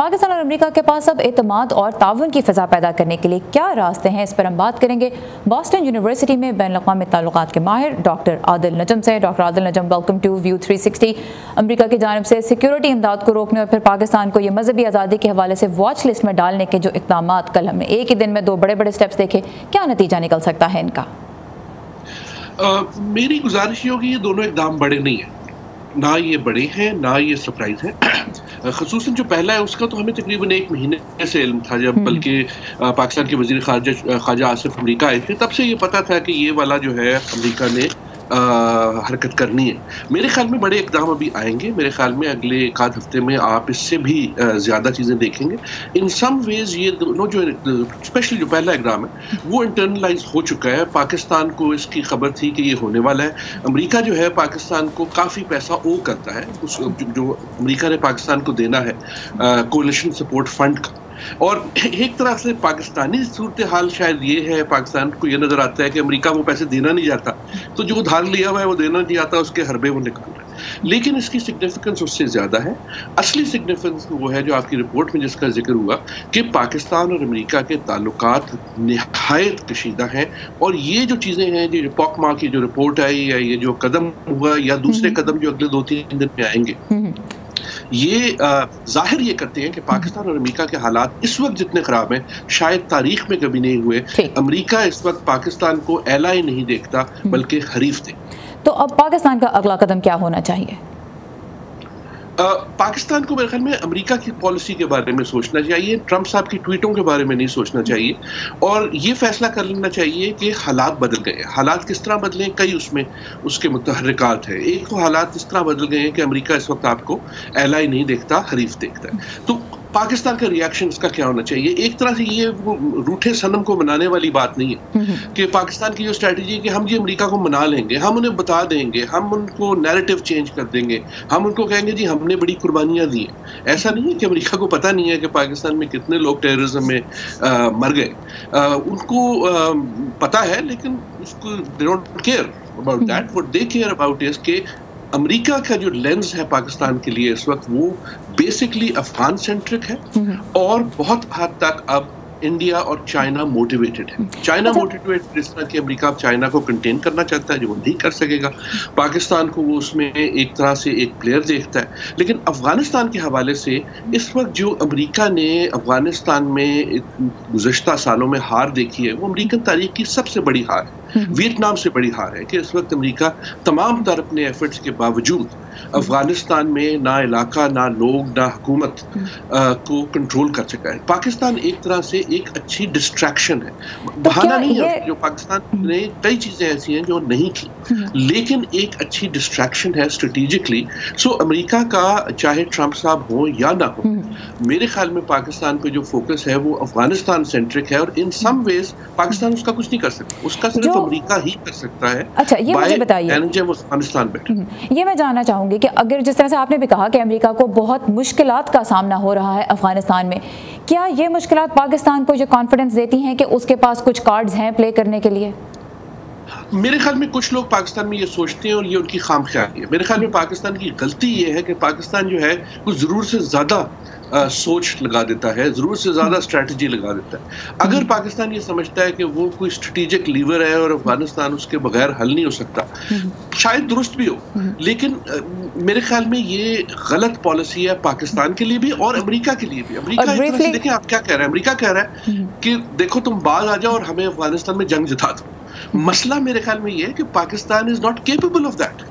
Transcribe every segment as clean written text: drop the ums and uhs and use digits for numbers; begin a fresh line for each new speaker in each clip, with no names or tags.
पाकिस्तान और अमेरिका के पास अब एतमाद और ताउन की फ़ज़ा पैदा करने के लिए क्या रास्ते हैं, इस पर हम बात करेंगे बॉस्टन यूनिवर्सिटी में बैनुल-अक़वामी ताल्लुकात के माहिर डॉक्टर आदिल नजम से। Doctor Adil Najam, welcome to view 360। America की जानिब से सिक्योरिटी इमदाद को रोकने और फिर पाकिस्तान को ये मजहबी आज़ादी के हवाले से वॉच लिस्ट में डालने के जो इक़दाम कल हमने एक ही दिन में दो बड़े बड़े स्टेप्स देखे, क्या नतीजा निकल सकता है इनका?
मेरी गुजारिश ये होगी, ये दोनों इक़दाम बड़े नहीं हैं, ना ये बड़े हैं ना ये सरप्राइज है। ख़ुसूसन जो पहला है उसका तो हमें तकरीबन एक महीने से इल्म था, जब बल्कि पाकिस्तान के वज़ीर ख़ारजा आसिफ अमरीका आए थे, तब से ये पता था कि ये वाला जो है अमरीका ने हरकत करनी है। मेरे ख्याल में बड़े इक़दाम अभी आएंगे। मेरे ख्याल में अगले एक आध हफ्ते में आप इससे भी ज़्यादा चीज़ें देखेंगे। इन सम वेज़ ये दोनों जो स्पेशली जो पहला इक़दाम है वो इंटरनलाइज हो चुका है। पाकिस्तान को इसकी खबर थी कि ये होने वाला है। अमेरिका जो है पाकिस्तान को काफ़ी पैसा ओ करता है, उस जो अमेरिका ने पाकिस्तान को देना है कोलिशन सपोर्ट फंड का। और एक तरह से पाकिस्तानी सूरत हाल शायद ये है, पाकिस्तान को ये नजर आता है कि अमेरिका वो पैसे देना नहीं चाहता, तो जो उधार लिया हुआ है वो देना नहीं चाहता, उसके हरबे वो निकाल रहा है। लेकिन इसकी सिग्निफिकेंस उससे ज्यादा है। असली सिग्निफिकेंस वो है जो आपकी रिपोर्ट में जिसका जिक्र हुआ कि पाकिस्तान और अमेरिका के ताल्लुकात निहायत कशीदा हैं। और ये जो चीजें हैं, जो पॉकमा की जो रिपोर्ट आई या ये जो कदम हुआ या दूसरे कदम जो अगले 2-3 दिन में आएंगे, ये जाहिर ये करते हैं कि पाकिस्तान और अमेरिका के हालात इस वक्त जितने खराब हैं शायद तारीख में कभी नहीं हुए। अमेरिका इस वक्त पाकिस्तान को एलाई नहीं देखता बल्कि हरीफ देखता।
तो अब पाकिस्तान का अगला कदम क्या होना चाहिए?
पाकिस्तान को मेरे ख्याल में अमेरिका की पॉलिसी के बारे में सोचना चाहिए, ट्रंप साहब की ट्वीटों के बारे में नहीं सोचना चाहिए, और ये फैसला कर लेना चाहिए कि हालात बदल गए। हालात किस तरह बदले, कई उसमें उसके मुतहर्रिकात है। एक तो हालात इस तरह बदल गए हैं कि अमेरिका इस वक्त आपको एलाई नहीं देखता, हरीफ देखता है। तो पाकिस्तान का रिएक्शन इसका क्या होना चाहिए? एक तरह से ये वो रूठे सनम को मनाने वाली बात नहीं है कि पाकिस्तान की जो स्ट्रेटजी है कि हम ये अमेरिका को मना लेंगे, हम उन्हें बता देंगे, हम उनको नैरेटिव चेंज कर देंगे, हम उनको कहेंगे जी हमने बड़ी कुर्बानियां दी हैं। ऐसा नहीं है कि अमेरिका को पता नहीं है कि पाकिस्तान में कितने लोग टेररिज्म में मर गए। उनको पता है, लेकिन उसको they don't care about that. What they care about is कि अमेरिका का जो लेंस है पाकिस्तान के लिए इस वक्त वो बेसिकली अफगान सेंट्रिक है और बहुत हद तक अब इंडिया और चाइना मोटिवेटेड है। चाइना मोटिवेटेड इस तरह कि अमेरिका अब चाइना को कंटेन करना चाहता है, जो वो नहीं कर सकेगा। पाकिस्तान को वो उसमें एक तरह से एक प्लेयर देखता है। लेकिन अफगानिस्तान के हवाले से इस वक्त जो अमेरिका ने अफगानिस्तान में गुज़श्ता सालों में हार देखी है वो अमेरिकन तारीख की सबसे बड़ी हार है, वियतनाम से बड़ी हार है कि इस वक्त अमेरिका तमाम तरह अपने एफर्ट्स के बावजूद अफगानिस्तान में ना इलाका, ना लोग, ना हुकूमत को कंट्रोल कर सका है। पाकिस्तान एक तरह से एक अच्छी डिस्ट्रैक्शन है, बहाना नहीं है। जो पाकिस्तान ने कई चीजें ऐसी हैं जो नहीं की, लेकिन एक अच्छी डिस्ट्रैक्शन है स्ट्रेटेजिकली। सो अमेरिका का चाहे ट्रंप साहब हो या ना हो, मेरे ख्याल में पाकिस्तान पे जो फोकस है वो अफगानिस्तान सेंट्रिक है और इन सम वेज पाकिस्तान उसका कुछ नहीं कर सकता, उसका सिर्फ अमेरिका ही कर सकता है।
अच्छा, ये मुझे बताइए,
अफगानिस्तान बेटर।
ये मैं जानना चाहूंगी कि अगर जिस तरह से आपने भी कहा कि अमेरिका को बहुत मुश्किलात का सामना हो रहा है अफगानिस्तान में, क्या ये मुश्किलात पाकिस्तान को ये कॉन्फिडेंस देती हैं कि उसके पास कुछ कार्ड्स हैं प्ले करने के लिए?
मेरे ख्याल में कुछ लोग पाकिस्तान में ये सोचते हैं और ये उनकी खामख्याली है। मेरे ख्याल में पाकिस्तान की गलती ये है कि पाकिस्तान जो है कुछ जरूर से ज्यादा सोच लगा देता है, जरूर से ज्यादा स्ट्रेटजी लगा देता है। अगर पाकिस्तान ये समझता है कि वो कोई स्ट्रेटेजिक लीवर है और अफगानिस्तान उसके बगैर हल नहीं हो सकता, शायद दुरुस्त भी हो, लेकिन मेरे ख्याल में ये गलत पॉलिसी है पाकिस्तान के लिए भी और अमेरिका के लिए भी। अमेरिका एक तरह से देखिए आप क्या कह रहे हैं, अमेरिका कह रहा है कि देखो तुम बाहर आ जाओ और हमें अफगानिस्तान में जंग जिता दो। मसला मेरे ख्याल में ये है कि Pakistan is not capable of that.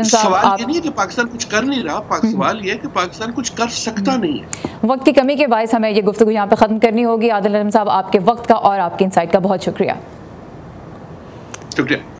सवाल ये नहीं है कि पाकिस्तान कुछ कर नहीं रहा, सवाल ये है कि पाकिस्तान कुछ कर सकता नहीं है।
वक्त की कमी के बायस हमें ये गुफ्तगू यहाँ पे खत्म करनी होगी। आदिल नजम साहब, आपके वक्त का और आपके इंसाइट का बहुत शुक्रिया।